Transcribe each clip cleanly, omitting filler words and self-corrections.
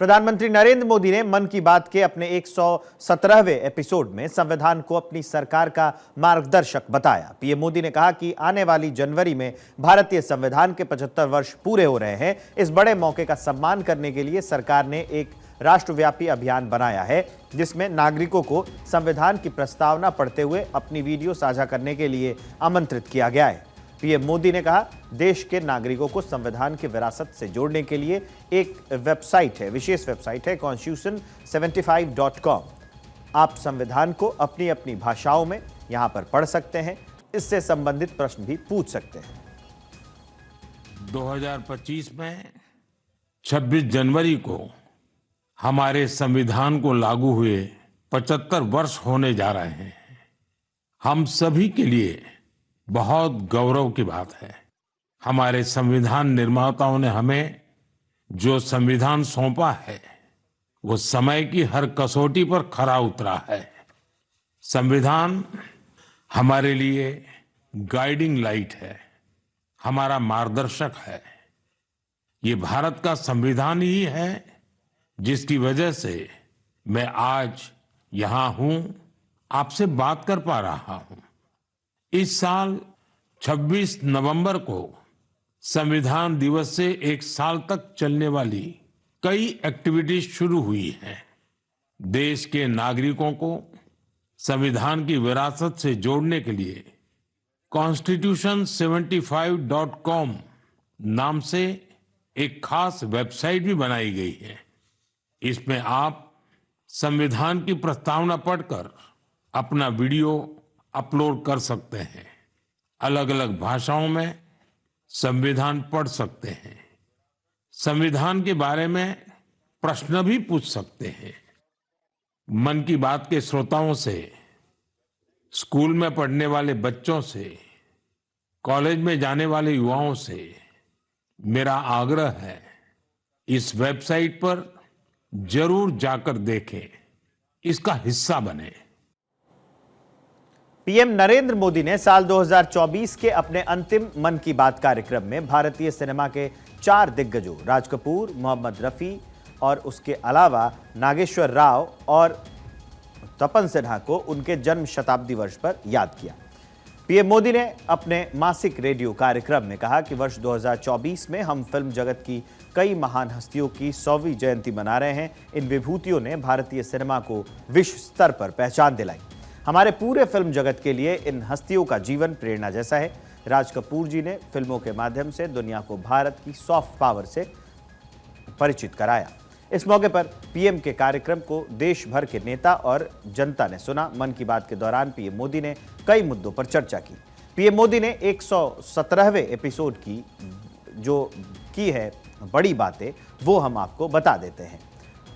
प्रधानमंत्री नरेंद्र मोदी ने मन की बात के अपने 117वें एपिसोड में संविधान को अपनी सरकार का मार्गदर्शक बताया। पीएम मोदी ने कहा कि आने वाली जनवरी में भारतीय संविधान के 75 वर्ष पूरे हो रहे हैं। इस बड़े मौके का सम्मान करने के लिए सरकार ने एक राष्ट्रव्यापी अभियान बनाया है, जिसमें नागरिकों को संविधान की प्रस्तावना पढ़ते हुए अपनी वीडियो साझा करने के लिए आमंत्रित किया गया है। पीएम मोदी ने कहा, देश के नागरिकों को संविधान की विरासत से जोड़ने के लिए एक वेबसाइट है, विशेष वेबसाइट है constitution75.com। आप संविधान को अपनी अपनी भाषाओं में यहां पर पढ़ सकते हैं। इससे संबंधित प्रश्न भी पूछ सकते हैं। 2025 में 26 जनवरी को हमारे संविधान को लागू हुए 75 वर्ष होने जा रहे हैं। हम सभी के लिए बहुत गौरव की बात है। हमारे संविधान निर्माताओं ने हमें जो संविधान सौंपा है, वो समय की हर कसौटी पर खरा उतरा है। संविधान हमारे लिए गाइडिंग लाइट है, हमारा मार्गदर्शक है। ये भारत का संविधान ही है जिसकी वजह से मैं आज यहां हूं, आपसे बात कर पा रहा हूं। इस साल 26 नवंबर को संविधान दिवस से एक साल तक चलने वाली कई एक्टिविटीज शुरू हुई हैं। देश के नागरिकों को संविधान की विरासत से जोड़ने के लिए constitution75.com नाम से एक खास वेबसाइट भी बनाई गई है। इसमें आप संविधान की प्रस्तावना पढ़कर अपना वीडियो अपलोड कर सकते हैं। अलग अलग भाषाओं में संविधान पढ़ सकते हैं। संविधान के बारे में प्रश्न भी पूछ सकते हैं। मन की बात के श्रोताओं से, स्कूल में पढ़ने वाले बच्चों से, कॉलेज में जाने वाले युवाओं से मेरा आग्रह है, इस वेबसाइट पर जरूर जाकर देखें, इसका हिस्सा बने। पीएम नरेंद्र मोदी ने साल 2024 के अपने अंतिम मन की बात कार्यक्रम में भारतीय सिनेमा के 4 दिग्गजों राज कपूर, मोहम्मद रफी और उसके अलावा नागेश्वर राव और तपन सिन्हा को उनके जन्म शताब्दी वर्ष पर याद किया। पीएम मोदी ने अपने मासिक रेडियो कार्यक्रम में कहा कि वर्ष 2024 में हम फिल्म जगत की कई महान हस्तियों की 100वीं जयंती मना रहे हैं। इन विभूतियों ने भारतीय सिनेमा को विश्व स्तर पर पहचान दिलाई। हमारे पूरे फिल्म जगत के लिए इन हस्तियों का जीवन प्रेरणा जैसा है। राज कपूर जी ने फिल्मों के माध्यम से दुनिया को भारत की सॉफ्ट पावर से परिचित कराया। इस मौके पर पीएम के कार्यक्रम को देश भर के नेता और जनता ने सुना। मन की बात के दौरान पीएम मोदी ने कई मुद्दों पर चर्चा की। पीएम मोदी ने 117वें एपिसोड की है बड़ी बातें, वो हम आपको बता देते हैं।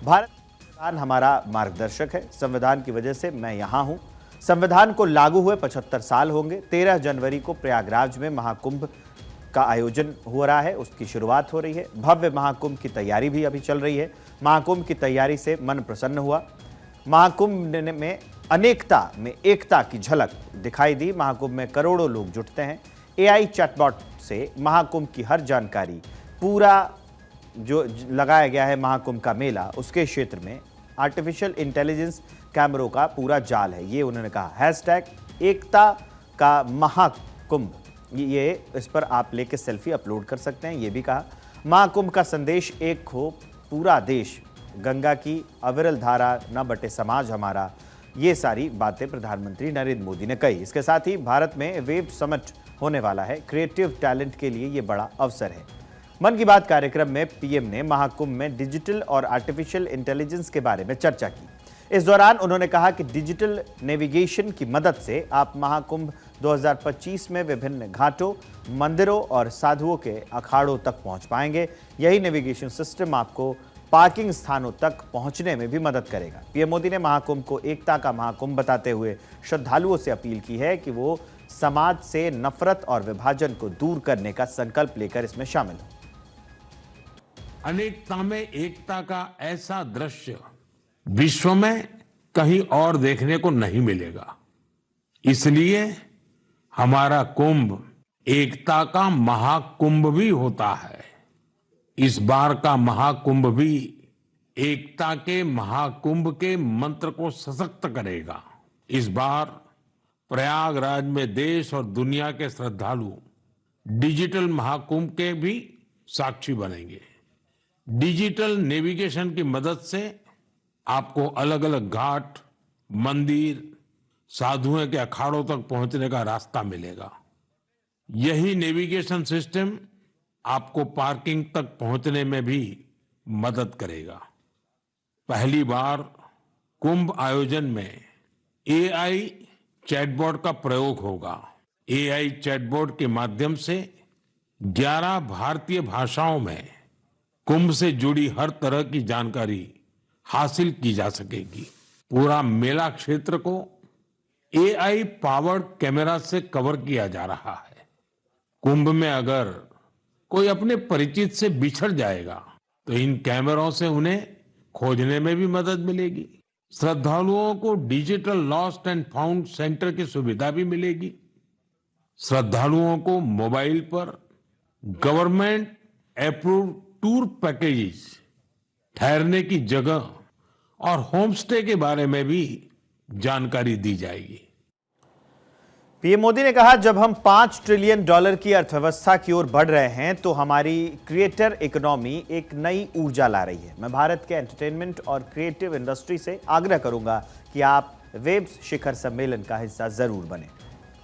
भारत संविधान हमारा मार्गदर्शक है। संविधान की वजह से मैं यहां हूं। संविधान को लागू हुए 75 साल होंगे। 13 जनवरी को प्रयागराज में महाकुंभ का आयोजन हो रहा है, उसकी शुरुआत हो रही है। भव्य महाकुंभ की तैयारी भी अभी चल रही है। महाकुंभ की तैयारी से मन प्रसन्न हुआ। महाकुंभ में अनेकता में एकता की झलक दिखाई दी। महाकुंभ में करोड़ों लोग जुटते हैं। एआई चैटबॉट से महाकुंभ की हर जानकारी, पूरा जो लगाया गया है महाकुंभ का मेला, उसके क्षेत्र में आर्टिफिशियल इंटेलिजेंस कैमरों का पूरा जाल है। ये उन्होंने कहा। हैशटैग एकता का महाकुंभ, ये इस पर आप लेके सेल्फी अपलोड कर सकते हैं। ये भी कहा। महाकुंभ का संदेश एक हो पूरा देश, गंगा की अविरल धारा, न बटे समाज हमारा। ये सारी बातें प्रधानमंत्री नरेंद्र मोदी ने कही। इसके साथ ही भारत में वेब समिट होने वाला है। क्रिएटिव टैलेंट के लिए ये बड़ा अवसर है। मन की बात कार्यक्रम में पीएम ने महाकुंभ में डिजिटल और आर्टिफिशियल इंटेलिजेंस के बारे में चर्चा की। इस दौरान उन्होंने कहा कि डिजिटल नेविगेशन की मदद से आप महाकुंभ 2025 में विभिन्न घाटों, मंदिरों और साधुओं के अखाड़ों तक पहुंच पाएंगे। यही नेविगेशन सिस्टम आपको पार्किंग स्थानों तक पहुंचने में भी मदद करेगा। पीएम मोदी ने महाकुंभ को एकता का महाकुंभ बताते हुए श्रद्धालुओं से अपील की है कि वो समाज से नफरत और विभाजन को दूर करने का संकल्प लेकर इसमें शामिल हो। अनेकता में एकता का ऐसा दृश्य विश्व में कहीं और देखने को नहीं मिलेगा। इसलिए हमारा कुंभ एकता का महाकुंभ भी होता है। इस बार का महाकुंभ भी एकता के महाकुंभ के मंत्र को सशक्त करेगा। इस बार प्रयागराज में देश और दुनिया के श्रद्धालु डिजिटल महाकुंभ के भी साक्षी बनेंगे। डिजिटल नेविगेशन की मदद से आपको अलग अलग घाट, मंदिर, साधुओं के अखाड़ों तक पहुंचने का रास्ता मिलेगा। यही नेविगेशन सिस्टम आपको पार्किंग तक पहुंचने में भी मदद करेगा। पहली बार कुंभ आयोजन में एआई चैटबॉट का प्रयोग होगा। एआई चैटबॉट के माध्यम से 11 भारतीय भाषाओं में कुंभ से जुड़ी हर तरह की जानकारी हासिल की जा सकेगी। पूरा मेला क्षेत्र को एआई पावर्ड कैमरा से कवर किया जा रहा है। कुंभ में अगर कोई अपने परिचित से बिछड़ जाएगा तो इन कैमरों से उन्हें खोजने में भी मदद मिलेगी। श्रद्धालुओं को digital lost and found centre की सुविधा भी मिलेगी। श्रद्धालुओं को मोबाइल पर गवर्नमेंट अप्रूव टूर पैकेजेस, ठहरने की जगह और होम स्टे के बारे में भी जानकारी दी जाएगी। पीएम मोदी ने कहा, जब हम $5 ट्रिलियन की अर्थव्यवस्था की ओर बढ़ रहे हैं तो हमारी क्रिएटर इकोनॉमी एक नई ऊर्जा ला रही है। मैं भारत के एंटरटेनमेंट और क्रिएटिव इंडस्ट्री से आग्रह करूंगा कि आप वेब्स शिखर सम्मेलन का हिस्सा जरूर बने।